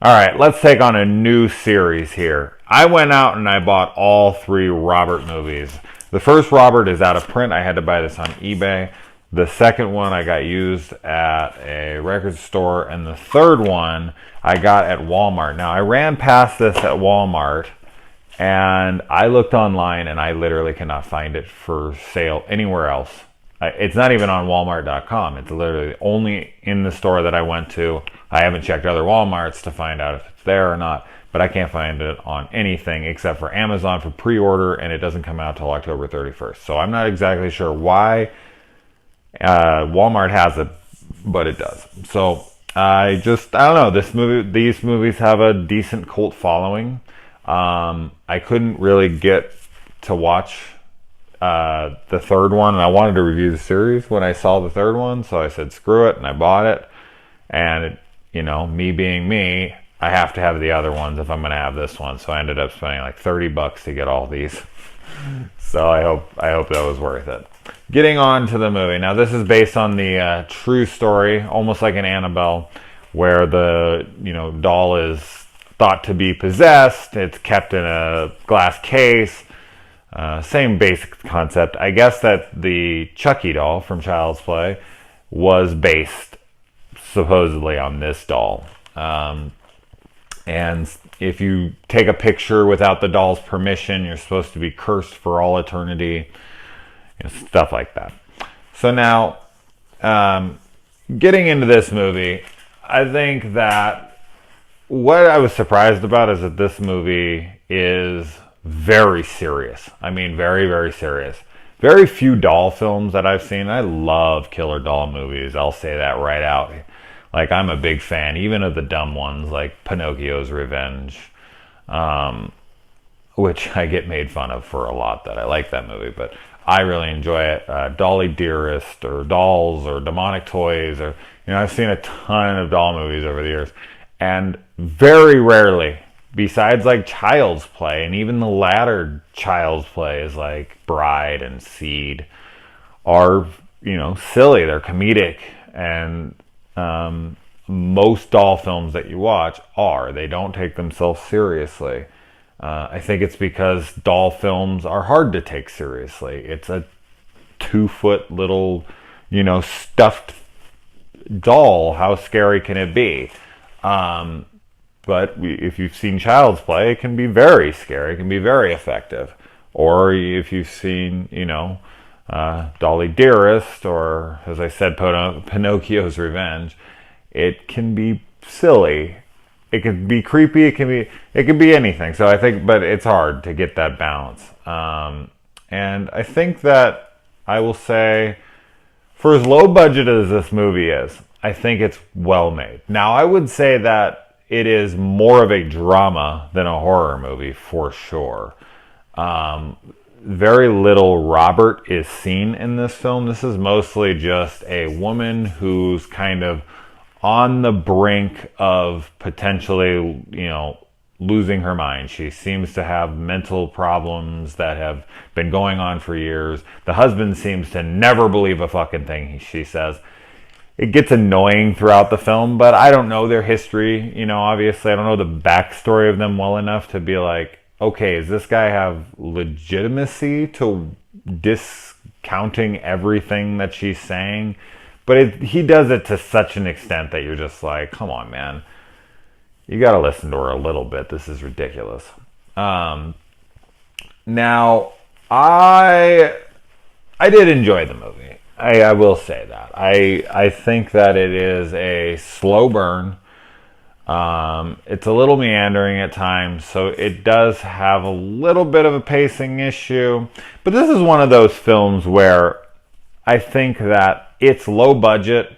All right, let's take on a new series here. I went out and I bought all three Robert movies. The first Robert is out of print. I had to buy this on eBay. The second one I got used at a record store. And the third one I got at Walmart. Now, I ran past this at Walmart and I looked online and I literally cannot find it for sale anywhere else. It's not even on Walmart.com. It's literally only in the store that I went to. I haven't checked other Walmarts to find out if it's there or not, but I can't find it on anything except for Amazon for pre-order, and it doesn't come out till October 31st. So I'm not exactly sure why Walmart has it, but it does. So I don't know. These movies have a decent cult following. I couldn't really get to watch the third one, and I wanted to review the series when I saw the third one, so I said screw it and I bought it. And me being me, I have to have the other ones if I'm going to have this one, so I ended up spending like $30 to get all these. So I hope that was worth it. Getting on to the movie. Now, this is based on the true story, almost like an Annabelle, where the doll is thought to be possessed. It's kept in a glass case. Same basic concept. I guess that the Chucky doll from Child's Play was based supposedly on this doll. And if you take a picture without the doll's permission, you're supposed to be cursed for all eternity. Stuff like that. So now, getting into this movie, I think that what I was surprised about is that this movie is very serious. I mean, very, very serious. Very few doll films that I've seen. I love killer doll movies. I'll say that right out. Like, I'm a big fan, even of the dumb ones, like Pinocchio's Revenge, which I get made fun of for a lot, that I like that movie, but I really enjoy it. Dolly Dearest, or Dolls, or Demonic Toys, or, I've seen a ton of doll movies over the years, and very rarely, besides like Child's Play, and even the latter Child's Play is like Bride and Seed, are, silly. They're comedic, and most doll films that you watch they don't take themselves seriously. I think it's because doll films are hard to take seriously. It's a 2-foot little, stuffed doll. How scary can it be? But if you've seen Child's Play, it can be very scary. It can be very effective. Or if you've seen, Dolly Dearest, or, as I said, Pinocchio's Revenge, it can be silly. It can be creepy. It can be anything. So I think, but it's hard to get that balance. And I think that I will say, for as low budget as this movie is, I think it's well made. Now, I would say that it is more of a drama than a horror movie, for sure. Very little Robert is seen in this film. This is mostly just a woman who's kind of on the brink of potentially, losing her mind. She seems to have mental problems that have been going on for years. The husband seems to never believe a fucking thing she says. It gets annoying throughout the film, but I don't know their history. Obviously, I don't know the backstory of them well enough to be like, okay, does this guy have legitimacy to discounting everything that she's saying? But he does it to such an extent that you're just like, come on, man. You got to listen to her a little bit. This is ridiculous. Now, I did enjoy the movie. I will say that. I think that it is a slow burn. It's a little meandering at times, so it does have a little bit of a pacing issue. But this is one of those films where I think that its low budget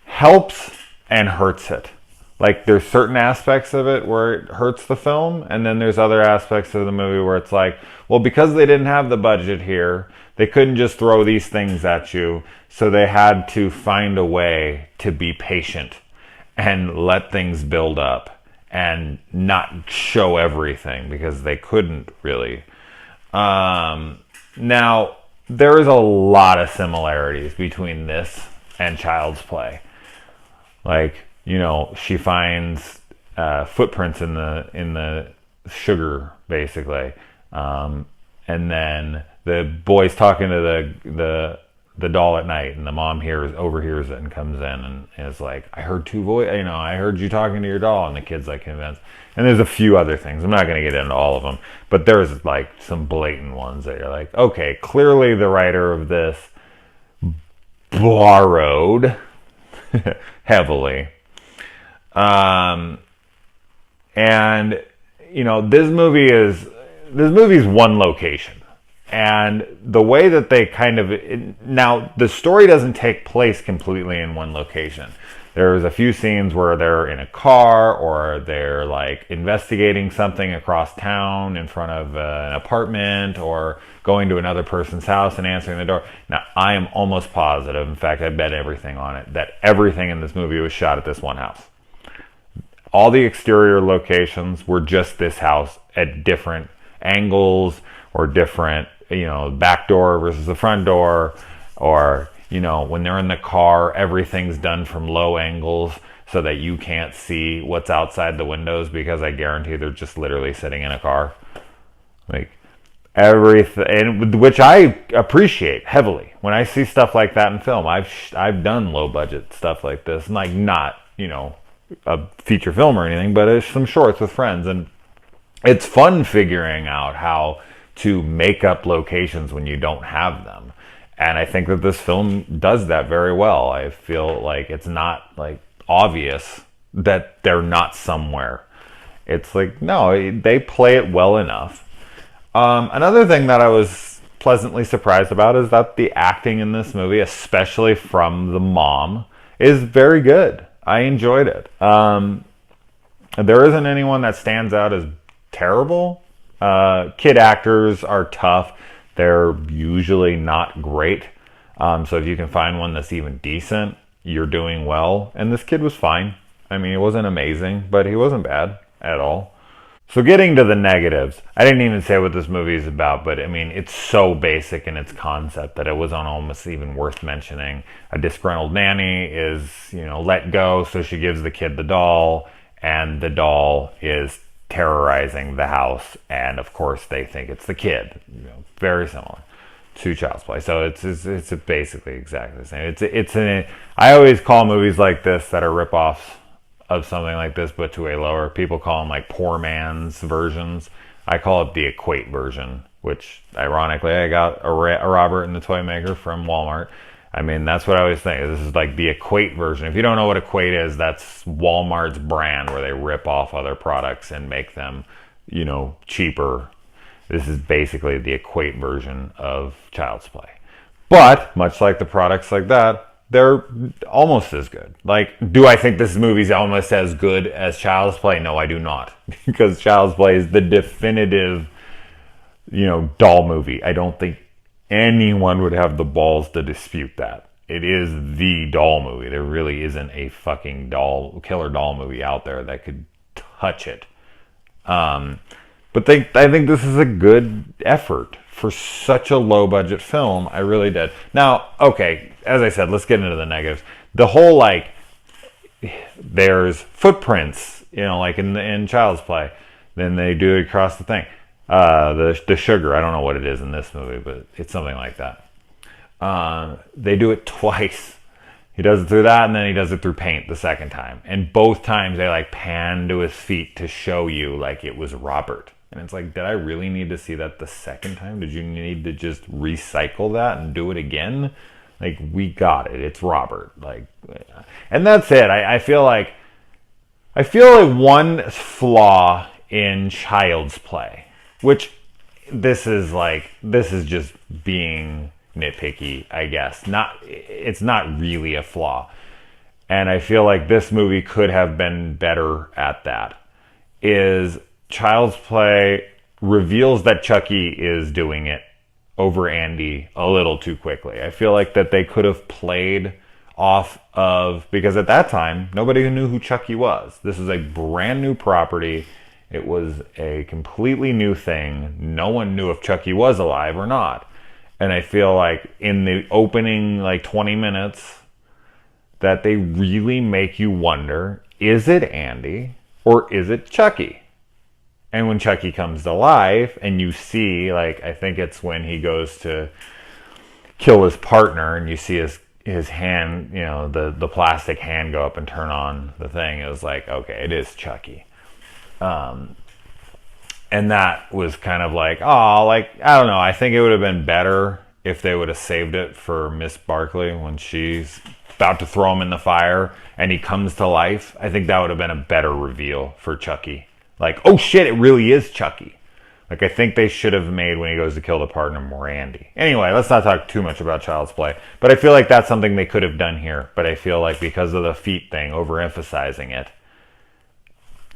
helps and hurts it. Like, there's certain aspects of it where it hurts the film, and then there's other aspects of the movie where it's like, well, because they didn't have the budget here, they couldn't just throw these things at you, so they had to find a way to be patient and let things build up and not show everything because they couldn't really. Now, there is a lot of similarities between this and Child's Play. Like, she finds footprints in the sugar, basically. And then the boy's talking to the doll at night, and the mom overhears it and comes in and is like, I heard I heard you talking to your doll, and the kid's like convinced. And there's a few other things. I'm not going to get into all of them, but there's like some blatant ones that you're like, okay, clearly the writer of this borrowed heavily. And this movie's one location. And the way that they now the story doesn't take place completely in one location. There's a few scenes where they're in a car, or they're like investigating something across town in front of an apartment, or going to another person's house and answering the door. Now, I am almost positive, in fact, I bet everything on it, that everything in this movie was shot at this one house. All the exterior locations were just this house at different angles, or different, back door versus the front door, or, when they're in the car, everything's done from low angles so that you can't see what's outside the windows, because I guarantee they're just literally sitting in a car. Like, everything, and which I appreciate heavily. When I see stuff like that in film, I've done low budget stuff like this, like not, a feature film or anything, but it's some shorts with friends, and it's fun figuring out how to make up locations when you don't have them. And I think that this film does that very well. I feel like it's not like obvious that they're not somewhere. It's like, no, they play it well enough. Another thing that I was pleasantly surprised about is that the acting in this movie, especially from the mom, is very good. I enjoyed it. There isn't anyone that stands out as terrible. Kid actors are tough. They're usually not great. So if you can find one that's even decent, you're doing well. And this kid was fine. I mean, he wasn't amazing, but he wasn't bad at all. So getting to the negatives, I didn't even say what this movie is about, but I mean, it's so basic in its concept that it was almost even worth mentioning. A disgruntled nanny is, let go, so she gives the kid the doll, and the doll is terrorizing the house, and of course they think it's the kid. Very similar to Child's Play. So it's basically exactly the same. I always call movies like this that are ripoffs of something like this, but to a lower. People call them like poor man's versions. I call it the Equate version, which ironically I got a Robert and the Toy Maker from Walmart. I mean, that's what I always think. This is like the Equate version. If you don't know what Equate is, that's Walmart's brand where they rip off other products and make them, cheaper. This is basically the Equate version of Child's Play. But, much like the products like that, they're almost as good. Like, do I think this movie's almost as good as Child's Play? No, I do not. Because Child's Play is the definitive, doll movie. I don't think anyone would have the balls to dispute that. It is the doll movie. There really isn't a fucking killer doll movie out there that could touch it. But I think this is a good effort for such a low budget film. I really did. Now, okay, as I said, let's get into the negatives. The whole there's footprints, like in Child's Play. Then they do it across the thing. The sugar, I don't know what it is in this movie, but it's something like that. They do it twice. He does it through that, and then he does it through paint the second time. And both times they pan to his feet to show you it was Robert. And it's like, did I really need to see that the second time? Did you need to just recycle that and do it again? We got it. It's Robert. And that's it. I feel like one flaw in Child's Play, which this is just being nitpicky, I guess. It's not really a flaw. And I feel like this movie could have been better at that. Is Child's Play reveals that Chucky is doing it over Andy a little too quickly. I feel like that they could have played off of, because at that time, nobody knew who Chucky was. This is a brand new property. It was a completely new thing. No one knew if Chucky was alive or not. And I feel like in the opening 20 minutes that they really make you wonder, is it Andy? or is it Chucky? And when Chucky comes to life and you see, like, I think it's when he goes to kill his partner and you see his hand, you know, the plastic hand go up and turn on the thing, it was like, okay, it is Chucky. And that was kind of like, oh, like, I don't know, I think it would have been better if they would have saved it for Miss Barkley when she's about to throw him in the fire and he comes to life. I think that would have been a better reveal for Chucky. Like, oh shit, it really is Chucky. Like, I think they should have made when he goes to kill the partner more Randy. Anyway, let's not talk too much about Child's Play. But I feel like that's something they could have done here. But I feel like because of the feet thing, overemphasizing it,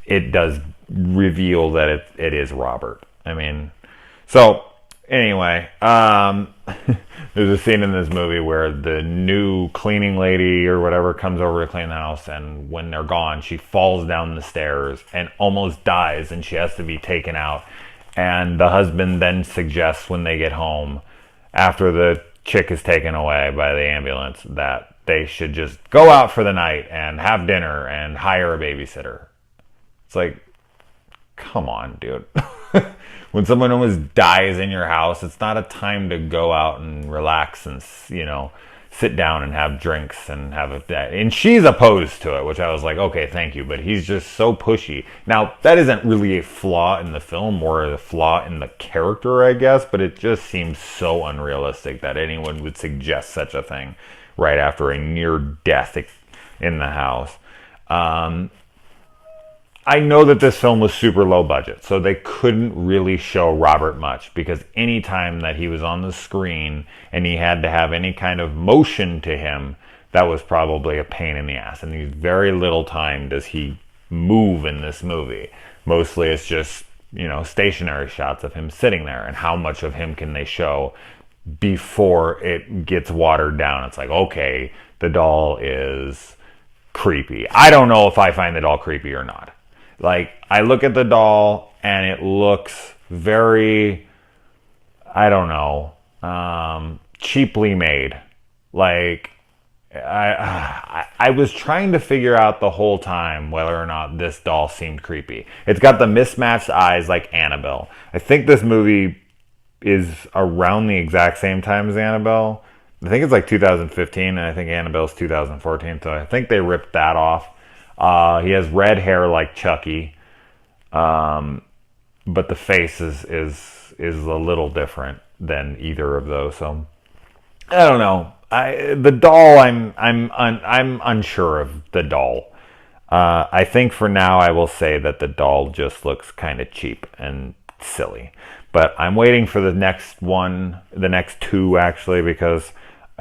it does reveal that it is Robert. I mean, so anyway, there's a scene in this movie where the new cleaning lady or whatever comes over to clean the house, and when they're gone, she falls down the stairs and almost dies, and she has to be taken out. And the husband then suggests when they get home, after the chick is taken away by the ambulance, that they should just go out for the night and have dinner and hire a babysitter. It's like, come on, dude. When someone almost dies in your house, it's not a time to go out and relax and, you know, sit down and have drinks and have a day. And she's opposed to it, which I was like, okay, thank you. But he's just so pushy. Now, that isn't really a flaw in the film, more a flaw in the character, I guess. But it just seems so unrealistic that anyone would suggest such a thing right after a near death in the house. I know that this film was super low budget, so they couldn't really show Robert much, because any time that he was on the screen and he had to have any kind of motion to him, that was probably a pain in the ass. And very little time does he move in this movie. Mostly it's just, you know, stationary shots of him sitting there, and how much of him can they show before it gets watered down. It's like, okay, the doll is creepy. I don't know if I find the doll creepy or not. Like, I look at the doll and it looks very, I don't know, cheaply made. Like, I was trying to figure out the whole time whether or not this doll seemed creepy. It's got the mismatched eyes like Annabelle. I think this movie is around the exact same time as Annabelle. I think it's like 2015, and I think Annabelle's 2014, so I think they ripped that off. He has red hair like Chucky, but the face is a little different than either of those. So I don't know. The doll, I'm unsure of the doll. I think for now I will say that the doll just looks kind of cheap and silly. But I'm waiting for the next one, the next two actually, because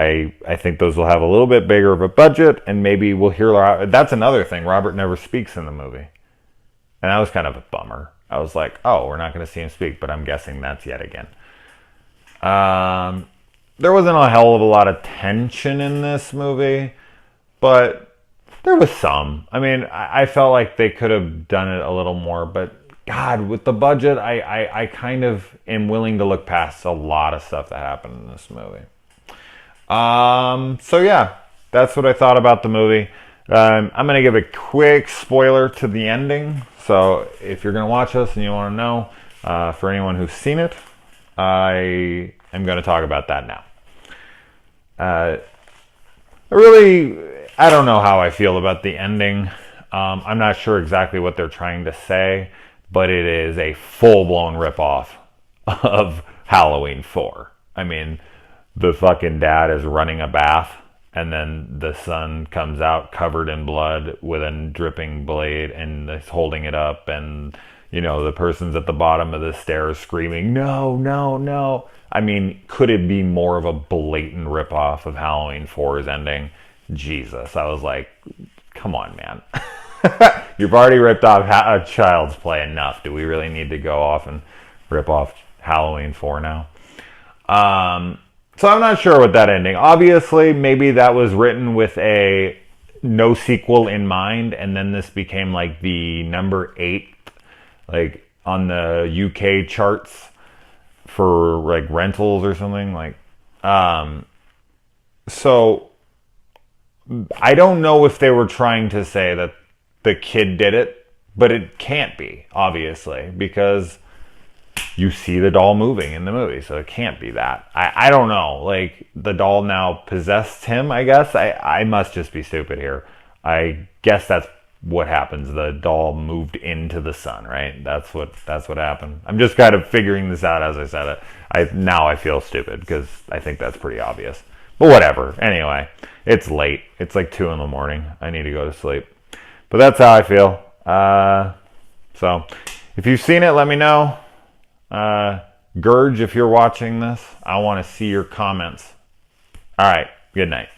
I think those will have a little bit bigger of a budget, and maybe we'll hear. That's another thing. Robert never speaks in the movie, and that was kind of a bummer. I was like, oh, we're not going to see him speak, but I'm guessing that's yet again. There wasn't a hell of a lot of tension in this movie, but there was some. I mean, I felt like they could have done it a little more, but God, with the budget, I kind of am willing to look past a lot of stuff that happened in this movie. So yeah, that's what I thought about the movie. I'm going to give a quick spoiler to the ending. So if you're going to watch this and you want to know, for anyone who's seen it, I am going to talk about that now. I don't know how I feel about the ending. I'm not sure exactly what they're trying to say, but it is a full-blown ripoff of Halloween 4. I mean, the fucking dad is running a bath, and then the son comes out covered in blood with a dripping blade and is holding it up, and, you know, the person's at the bottom of the stairs screaming, no, no, no. I mean, could it be more of a blatant ripoff of Halloween 4's ending? Jesus. I was like, come on, man. You've already ripped off a Child's Play enough. Do we really need to go off and rip off Halloween 4 now? So I'm not sure with that ending. Obviously, maybe that was written with a no sequel in mind, and then this became like the number 8, like on the UK charts for like rentals or something. Like, so I don't know if they were trying to say that the kid did it, But it can't be, obviously, because you see the doll moving in the movie, so it can't be that. I don't know. Like, the doll now possessed him, I guess. I must just be stupid here. I guess that's what happens. The doll moved into the sun, right? That's what happened. I'm just kind of figuring this out as I said it. Now I feel stupid because I think that's pretty obvious. But whatever. Anyway, it's late. It's like 2 in the morning. I need to go to sleep. But that's how I feel. So if you've seen it, let me know. Gurge, if you're watching this, I want to see your comments. All right. Good night.